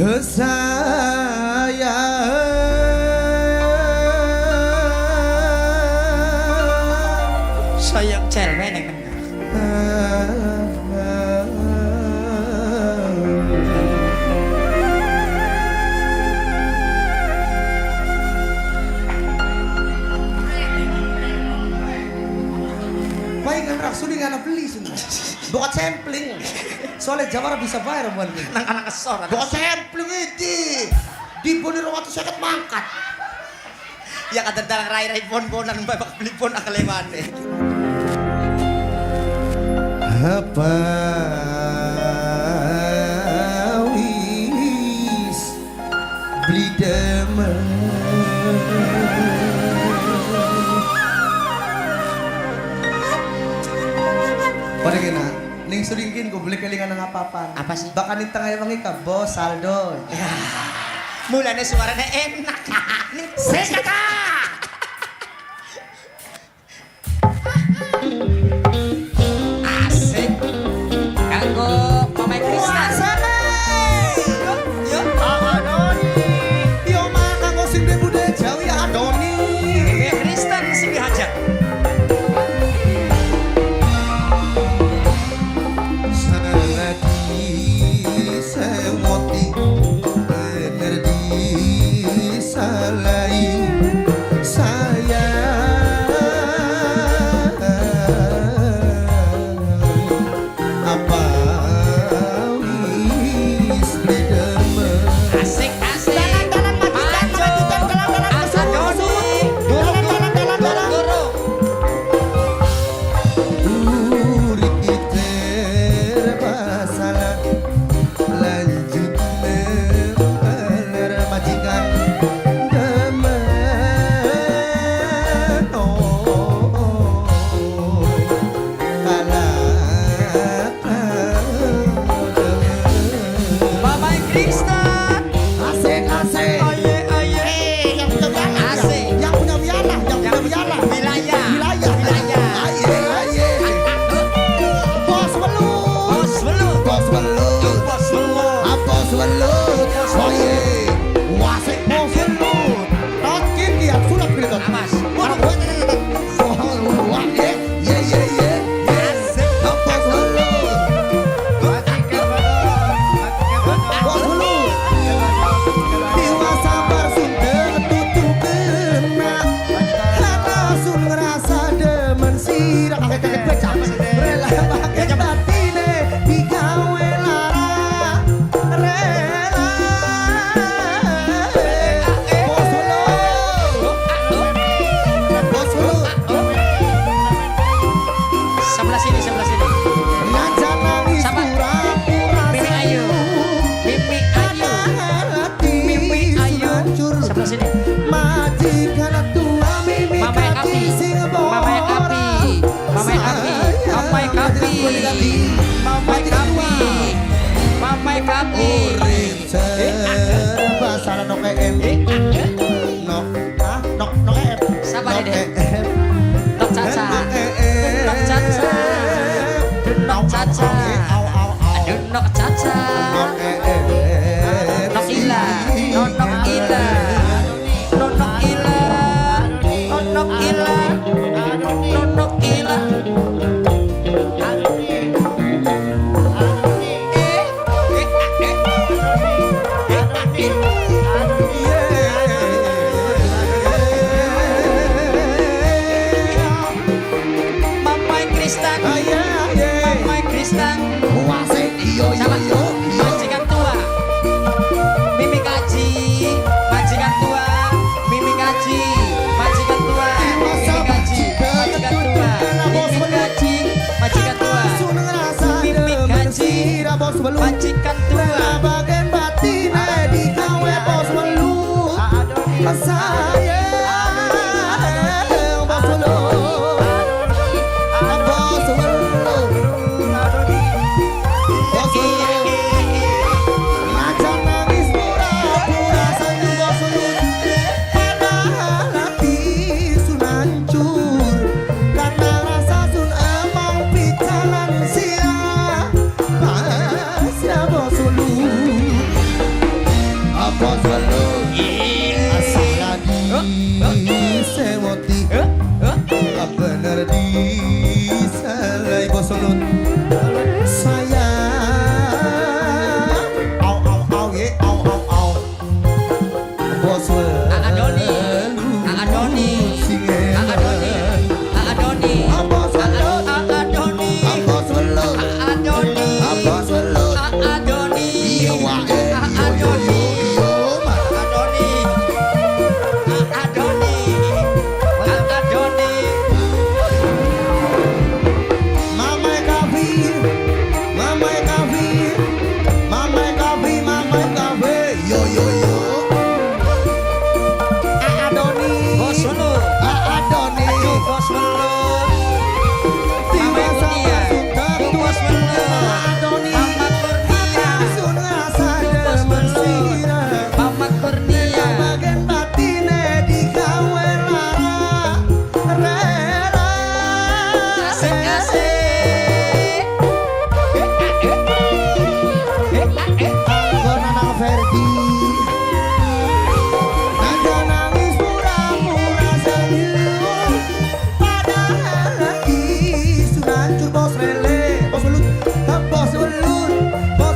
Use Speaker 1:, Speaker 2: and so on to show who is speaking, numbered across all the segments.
Speaker 1: sayang cewek nih kan.
Speaker 2: Baik kan raksudi nggak beli semua. Bukan sampling. Soalnya Jawara bisa bayar buat ini.
Speaker 1: Nang anak kesor.
Speaker 2: Bukan sampling itu. Di bonir waktu saya mangkat.
Speaker 1: Ya kata dalang rai-rai pon-ponan babak beli pon akaleman deh.
Speaker 2: Apa wis beli demen pada kena ning sedingkin gue beli kelingan apa-apa.
Speaker 1: Apa sih?
Speaker 2: Bahkan di tengah wangi ka bos saldo.
Speaker 1: Ya. Mulanya suaranya enak. Nih sekata. Asik. Kanggo Mama Krista. Yuk.
Speaker 2: Yo mah kanggo sing bude jauh ya Adoni.
Speaker 1: Kristen sing dihajar.
Speaker 2: Ferdi Salai bos Welut sayang au ye au bos Welut
Speaker 1: Adoni Adoni Adoni Adoni
Speaker 2: bos Welut
Speaker 1: Adoni
Speaker 2: bos Welut
Speaker 1: Adoni
Speaker 2: bos Welut
Speaker 1: Adoni
Speaker 2: iya wae
Speaker 1: Adoni Adoni Adoni Adoni
Speaker 2: Mama Kavi yo Adoni
Speaker 1: Bos Welut
Speaker 2: Adoni
Speaker 1: Bos Welut
Speaker 2: tiba sama sudah
Speaker 1: Bos Welut
Speaker 2: Adoni
Speaker 1: Mama Kurnia
Speaker 2: sudah sadar mensira
Speaker 1: Mama Kurnia
Speaker 2: bagian batine digawe lara rela
Speaker 1: asik-asik
Speaker 2: Anggo Nanang Ferdi Naga nangis pura-pura senyum padahal lagi sudah hancur bos lele bos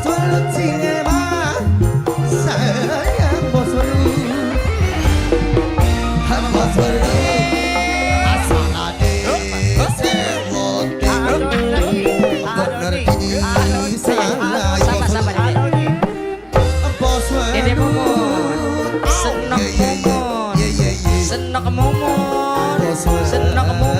Speaker 2: Welut sing emang sayang bos Welut asal ade sewote ngerti salah
Speaker 1: Sama-sama
Speaker 2: bos
Speaker 1: Dede
Speaker 2: Welut
Speaker 1: Mumun Senok Mumun Senok Mumun
Speaker 2: Bos Welut
Speaker 1: Senok Mumun